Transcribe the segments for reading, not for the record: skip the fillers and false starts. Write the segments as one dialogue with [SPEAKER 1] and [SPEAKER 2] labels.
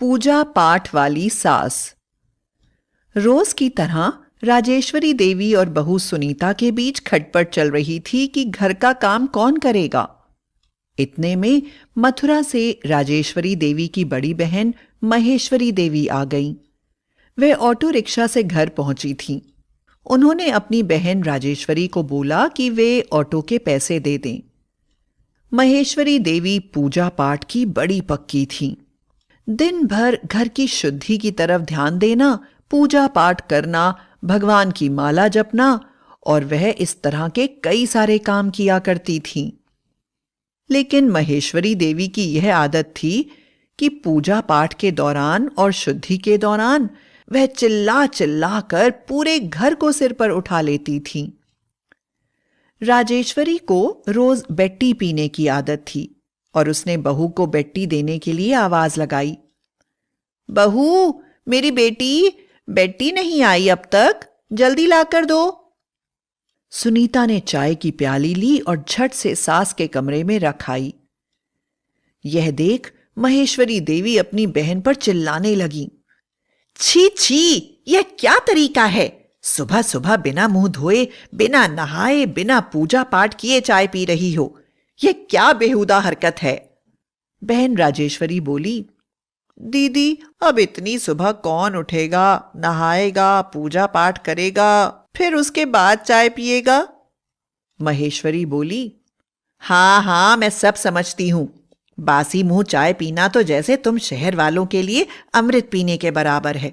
[SPEAKER 1] पूजा पाठ वाली सास। रोज की तरह राजेश्वरी देवी और बहू सुनीता के बीच खटपट चल रही थी कि घर का काम कौन करेगा। इतने में मथुरा से राजेश्वरी देवी की बड़ी बहन महेश्वरी देवी आ गईं। वे ऑटो रिक्शा से घर पहुंची थीं। उन्होंने अपनी बहन राजेश्वरी को बोला कि वे ऑटो के पैसे दे दें। महेश्वरी देवी पूजा पाठ की बड़ी पक्की थीं। दिन भर घर की शुद्धि की तरफ ध्यान देना, पूजा पाठ करना, भगवान की माला जपना और वह इस तरह के कई सारे काम किया करती थीं। लेकिन महेश्वरी देवी की यह आदत थी कि पूजा पाठ के दौरान और शुद्धि के दौरान वह चिल्ला चिल्ला कर पूरे घर को सिर पर उठा लेती थीं। राजेश्वरी को रोज बेट्टी पीने की आदत थी और उसने बहू को बेट्टी देने के लिए आवाज लगाई। बहू, मेरी बेटी, बेट्टी नहीं आई अब तक, जल्दी लाकर दो। सुनीता ने चाय की प्याली ली और झट से सास के कमरे में रख आई। यह देख महेश्वरी देवी अपनी बहन पर चिल्लाने लगी। छी छी, यह क्या तरीका है? सुबह सुबह बिना मुंह धोए, बिना नहाए, बिना पूजा पाठ किए चाय पी रही हो। यह क्या बेहुदा हरकत है? बहन राजेश्वरी बोली, दीदी, अब इतनी सुबह कौन उठेगा, नहाएगा, पूजा पाठ करेगा, फिर उसके बाद चाय पिएगा? महेश्वरी बोली, हाँ हाँ, मैं सब समझती हूं। बासी मुंह चाय पीना तो जैसे तुम शहर वालों के लिए अमृत पीने के बराबर है।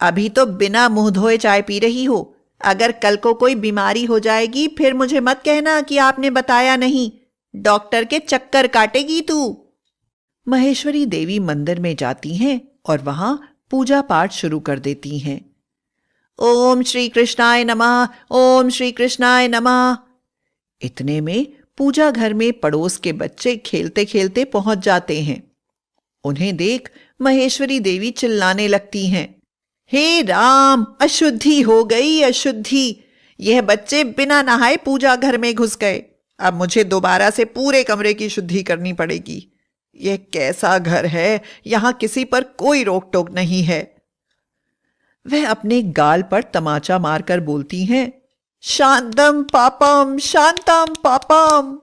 [SPEAKER 1] अभी तो बिना मुंह धोए चाय पी रही हो। अगर कल को कोई बीमारी हो जाएगी फिर मुझे मत कहना कि आपने बताया नहीं। डॉक्टर के चक्कर काटेगी तू। महेश्वरी देवी मंदिर में जाती हैं और वहां पूजा पाठ शुरू कर देती हैं। ओम श्री कृष्णाय नमः, ओम श्री कृष्णाय नमः। इतने में पूजा घर में पड़ोस के बच्चे खेलते खेलते पहुंच जाते हैं। उन्हें देख महेश्वरी देवी चिल्लाने लगती हैं, हे राम, अशुद्धि हो गई, अशुद्धि। यह बच्चे बिना नहाए पूजा घर में घुस गए। अब मुझे दोबारा से पूरे कमरे की शुद्धि करनी पड़ेगी। यह कैसा घर है, यहां किसी पर कोई रोक टोक नहीं है। वह अपने गाल पर तमाचा मारकर बोलती हैं, शांतम पापम, शांतम पापम।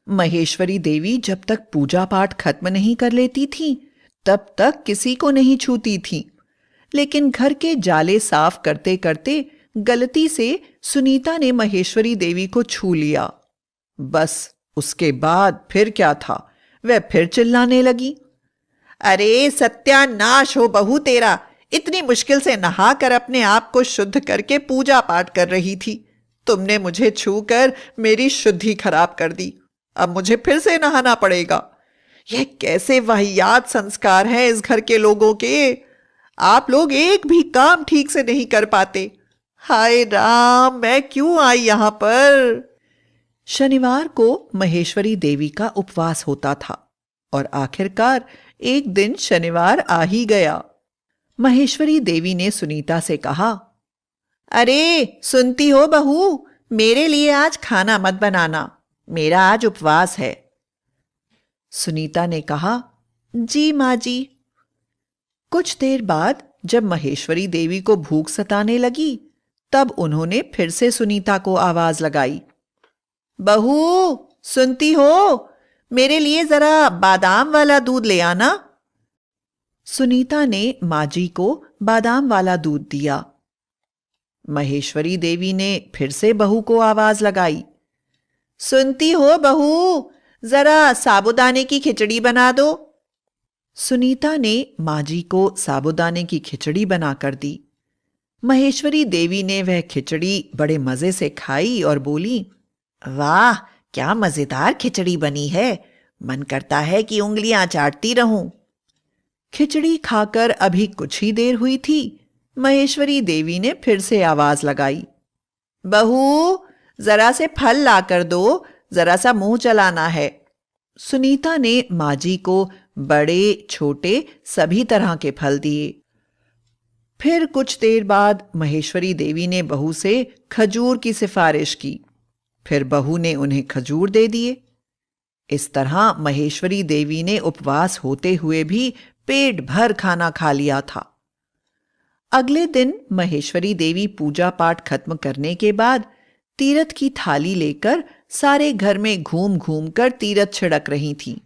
[SPEAKER 1] महेश्वरी देवी जब तक पूजा पाठ खत्म नहीं कर लेती थी तब तक किसी को नहीं छूती थी। लेकिन घर के जाले साफ करते करते गलती से सुनीता ने महेश्वरी देवी को छू लिया। बस उसके बाद फिर क्या था, वह फिर चिल्लाने लगी, अरे सत्यानाश हो बहू तेरा। इतनी मुश्किल से नहाकर अपने आप को शुद्ध करके पूजा पाठ कर रही थी। तुमने मुझे छूकर मेरी शुद्धि खराब कर दी। अब मुझे फिर से नहाना पड़ेगा। यह कैसे वाहियात संस्कार हैं इस घर के लोगों के। आप लोग एक भी काम ठीक से नहीं कर पाते। हाय राम, मैं क्यों आई यहां पर? शनिवार को महेश्वरी देवी का उपवास होता था और आखिरकार एक दिन शनिवार आ ही गया। महेश्वरी देवी ने सुनीता से कहा, अरे सुनती हो बहू, मेरे लिए आज खाना मत बनाना, मेरा आज उपवास है। सुनीता ने कहा, जी माँ जी। कुछ देर बाद जब महेश्वरी देवी को भूख सताने लगी तब उन्होंने फिर से सुनीता को आवाज लगाई, बहू सुनती हो, मेरे लिए जरा बादाम वाला दूध ले आना। सुनीता ने माजी को बादाम वाला दूध दिया। महेश्वरी देवी ने फिर से बहू को आवाज लगाई, सुनती हो बहू, जरा साबूदाने की खिचड़ी बना दो। सुनीता ने माजी को साबूदाने की खिचड़ी बनाकर दी। महेश्वरी देवी ने वह खिचड़ी बड़े मजे से खाई और बोली, वाह, क्या मजेदार खिचड़ी बनी है। मन करता है कि उंगलियां चाटती रहूं। खिचड़ी खाकर अभी कुछ ही देर हुई थी, महेश्वरी देवी ने फिर से आवाज लगाई, बहू जरा से फल लाकर दो, जरा सा मुंह चलाना है। सुनीता ने माजी को बड़े छोटे सभी तरह के फल दिए। फिर कुछ देर बाद महेश्वरी देवी ने बहू से खजूर की सिफारिश की। फिर बहू ने उन्हें खजूर दे दिए। इस तरह महेश्वरी देवी ने उपवास होते हुए भी पेट भर खाना खा लिया था। अगले दिन महेश्वरी देवी पूजा पाठ खत्म करने के बाद तीरथ की थाली लेकर सारे घर में घूम घूम कर तीरथ छिड़क रही थीं।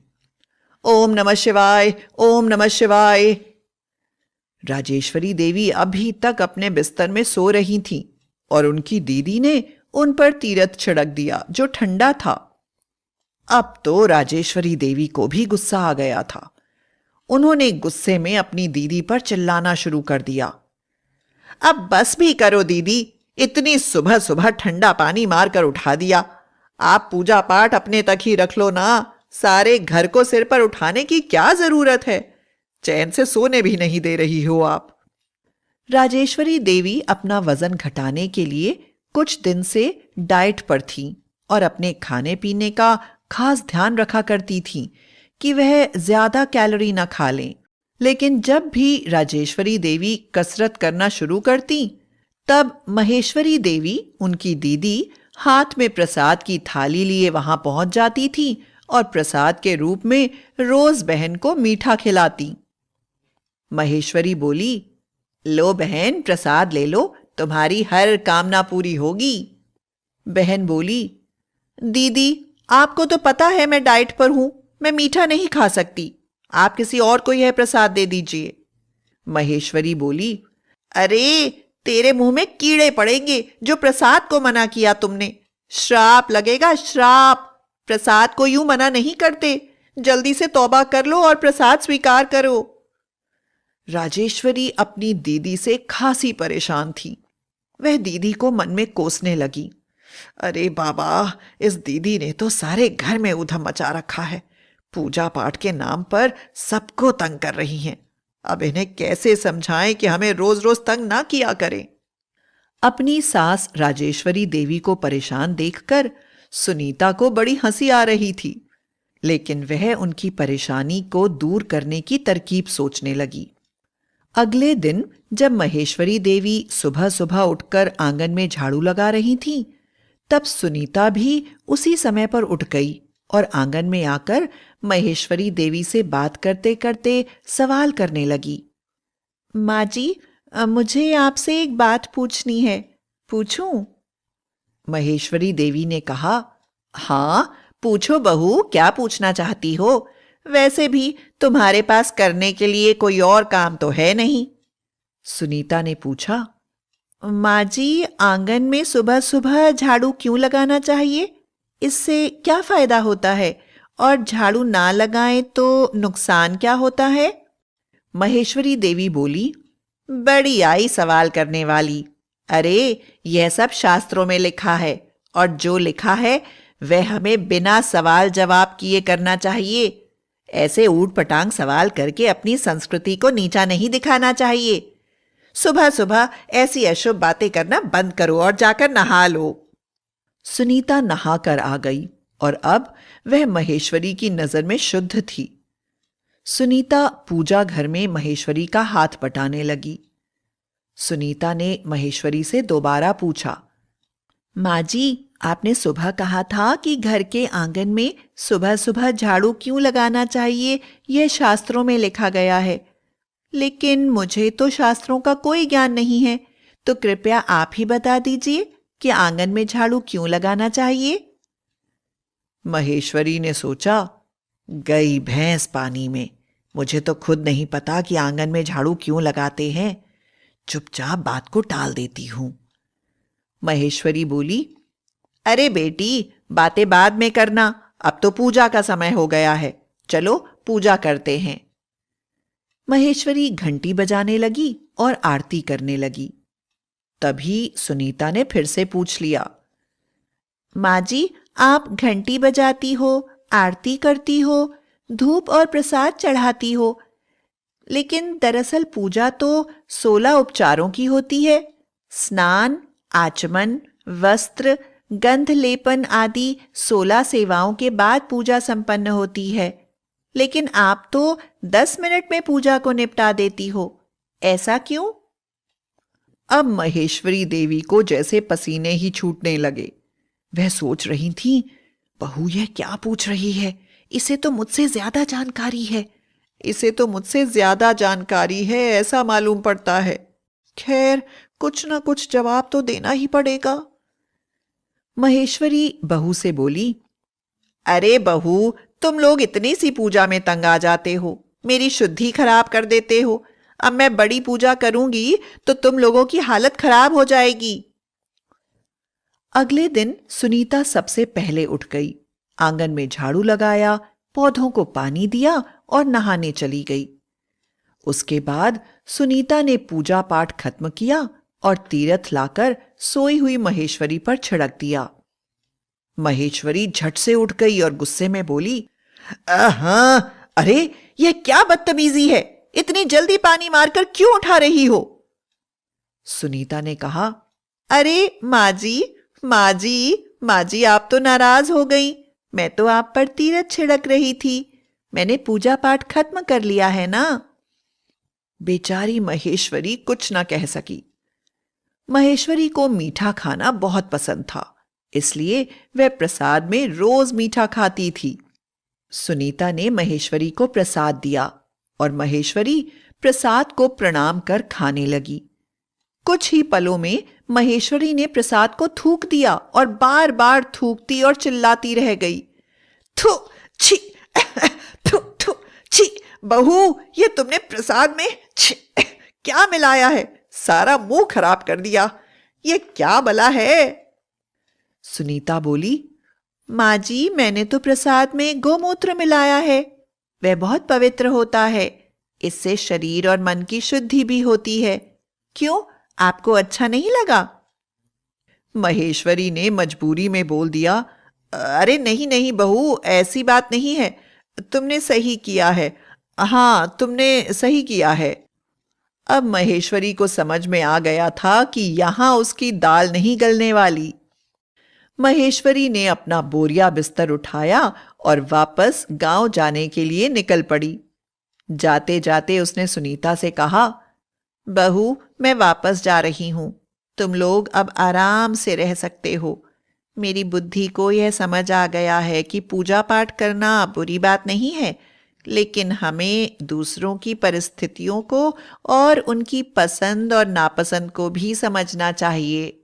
[SPEAKER 1] ओम नमः शिवाय, ओम नमः शिवाय। राजेश्वरी देवी अभी तक अपने बिस्तर में सो रही थीं और उनकी दीदी ने उन पर तीरथ छिड़क दिया जो ठंडा था। अब तो राजेश्वरी देवी को भी गुस्सा आ गया था। उन्होंने गुस्से में अपनी दीदी पर चिल्लाना शुरू कर दिया। अब बस भी करो दीदी, इतनी सुबह सुबह ठंडा पानी मारकर उठा दिया। आप पूजा पाठ अपने तक ही रख लो ना, सारे घर को सिर पर उठाने की क्या जरूरत है? चैन से सोने भी नहीं दे रही हो आप। राजेश्वरी देवी अपना वजन घटाने के लिए कुछ दिन से डाइट पर थीं और अपने खाने पीने का खास ध्यान रखा करती थीं कि वह ज्यादा कैलोरी न खा लें। लेकिन जब भी राजेश्वरी देवी कसरत करना शुरू करती, तब महेश्वरी देवी, उनकी दीदी, हाथ में प्रसाद की थाली लिए वहां पहुंच जाती थी और प्रसाद के रूप में रोज बहन को मीठा खिलाती। महेश्वरी बोली, लो बहन, प्रसाद ले लो, तुम्हारी हर कामना पूरी होगी। बहन बोली, दीदी आपको तो पता है मैं डाइट पर हूं, मैं मीठा नहीं खा सकती, आप किसी और को यह प्रसाद दे दीजिए। महेश्वरी बोली, अरे तेरे मुंह में कीड़े पड़ेंगे जो प्रसाद को मना किया तुमने, श्राप लगेगा, श्राप। प्रसाद को यूं मना नहीं करते, जल्दी से तौबा कर लो और प्रसाद स्वीकार करो। राजेश्वरी अपनी दीदी से खासी परेशान थी। वह दीदी को मन में कोसने लगी, अरे बाबा, इस दीदी ने तो सारे घर में उधम मचा रखा है, पूजा पाठ के नाम पर सबको तंग कर रही हैं। अब इन्हें कैसे समझाएं कि हमें रोज रोज तंग ना किया करें। अपनी सास राजेश्वरी देवी को परेशान देखकर सुनीता को बड़ी हंसी आ रही थी, लेकिन वह उनकी परेशानी को दूर करने की तरकीब सोचने लगी। अगले दिन जब महेश्वरी देवी सुबह सुबह उठकर आंगन में झाड़ू लगा रही थीं, तब सुनीता भी उसी समय पर उठ गई और आंगन में आकर महेश्वरी देवी से बात करते करते सवाल करने लगी। माँ जी, मुझे आपसे एक बात पूछनी है, पूछूं? महेश्वरी देवी ने कहा, हाँ पूछो बहू, क्या पूछना चाहती हो? वैसे भी तुम्हारे पास करने के लिए कोई और काम तो है नहीं। सुनीता ने पूछा, माँ जी, आंगन में सुबह सुबह झाड़ू क्यों लगाना चाहिए? इससे क्या फायदा होता है? और झाड़ू ना लगाएं तो नुकसान क्या होता है? महेश्वरी देवी बोली, बड़ी आई सवाल करने वाली। अरे यह सब शास्त्रों में लिखा है और जो लिखा है वह हमें बिना सवाल जवाब किए करना चाहिए। ऐसे ऊट पटांग सवाल करके अपनी संस्कृति को नीचा नहीं दिखाना चाहिए। सुबह सुबह ऐसी अशुभ बातें करना बंद करो और जाकर नहा लो। सुनीता नहाकर आ गई और अब वह महेश्वरी की नजर में शुद्ध थी। सुनीता पूजा घर में महेश्वरी का हाथ बटाने लगी। सुनीता ने महेश्वरी से दोबारा पूछा, माँ जी, आपने सुबह कहा था कि घर के आंगन में सुबह सुबह झाड़ू क्यों लगाना चाहिए, यह शास्त्रों में लिखा गया है। लेकिन मुझे तो शास्त्रों का कोई ज्ञान नहीं है, तो कृपया आप ही बता दीजिए कि आंगन में झाड़ू क्यों लगाना चाहिए। महेश्वरी ने सोचा, गई भैंस पानी में, मुझे तो खुद नहीं पता कि आंगन में झाड़ू क्यों लगाते हैं, चुपचाप बात को टाल देती हूं। महेश्वरी बोली, अरे बेटी, बातें बाद में करना, अब तो पूजा का समय हो गया है, चलो पूजा करते हैं। महेश्वरी घंटी बजाने लगी और आरती करने लगी। तभी सुनीता ने फिर से पूछ लिया, माँ जी, आप घंटी बजाती हो, आरती करती हो, धूप और प्रसाद चढ़ाती हो, लेकिन दरअसल पूजा तो 16 उपचारों की होती है। स्नान, आचमन, वस्त्र, गंध लेपन आदि 16 सेवाओं के बाद पूजा संपन्न होती है। लेकिन आप तो 10 मिनट में पूजा को निपटा देती हो, ऐसा क्यों? अब महेश्वरी देवी को जैसे पसीने ही छूटने लगे। वह सोच रही थी, बहू यह क्या पूछ रही है, इसे तो मुझसे ज्यादा जानकारी है, इसे तो मुझसे ज्यादा जानकारी है ऐसा मालूम पड़ता है। खैर, कुछ ना कुछ जवाब तो देना ही पड़ेगा। महेश्वरी बहू से बोली, अरे बहू, तुम लोग इतनी सी पूजा में तंग आ जाते हो, मेरी शुद्धि खराब कर देते हो। अब मैं बड़ी पूजा करूंगी तो तुम लोगों की हालत खराब हो जाएगी। अगले दिन सुनीता सबसे पहले उठ गई, आंगन में झाड़ू लगाया, पौधों को पानी दिया और नहाने चली गई। उसके बाद सुनीता ने पूजा पाठ खत्म किया और तीरथ लाकर सोई हुई महेश्वरी पर छिड़क दिया। महेश्वरी झट से उठ गई और गुस्से में बोली, हाँ, अरे यह क्या बदतमीजी है, इतनी जल्दी पानी मारकर क्यों उठा रही हो? सुनीता ने कहा, अरे माँ जी, माँ जी, माँ जी, आप तो नाराज हो गई। मैं तो आप पर तीरथ छिड़क रही थी, मैंने पूजा पाठ खत्म कर लिया है ना। बेचारी महेश्वरी कुछ ना कह सकी। महेश्वरी को मीठा खाना बहुत पसंद था, इसलिए वह प्रसाद में रोज मीठा खाती थी। सुनीता ने महेश्वरी को प्रसाद दिया और महेश्वरी प्रसाद को प्रणाम कर खाने लगी। कुछ ही पलों में महेश्वरी ने प्रसाद को थूक दिया और बार बार थूकती और चिल्लाती रह गई, थू छी, थू थू छी, बहू, ये तुमने प्रसाद में छी क्या मिलाया है? सारा मुंह खराब कर दिया, ये क्या बला है? सुनीता बोली, माँ जी, मैंने तो प्रसाद में गोमूत्र मिलाया है, वह बहुत पवित्र होता है, इससे शरीर और मन की शुद्धि भी होती है। क्यों, आपको अच्छा नहीं लगा? महेश्वरी ने मजबूरी में बोल दिया, अरे नहीं नहीं बहू, ऐसी बात नहीं है, तुमने सही किया है, हाँ तुमने सही किया है। अब महेश्वरी को समझ में आ गया था कि यहां उसकी दाल नहीं गलने वाली। महेश्वरी ने अपना बोरिया बिस्तर उठाया और वापस गांव जाने के लिए निकल पड़ी। जाते जाते उसने सुनीता से कहा, बहू, मैं वापस जा रही हूं, तुम लोग अब आराम से रह सकते हो। मेरी बुद्धि को यह समझ आ गया है कि पूजा पाठ करना बुरी बात नहीं है, लेकिन हमें दूसरों की परिस्थितियों को और उनकी पसंद और नापसंद को भी समझना चाहिए।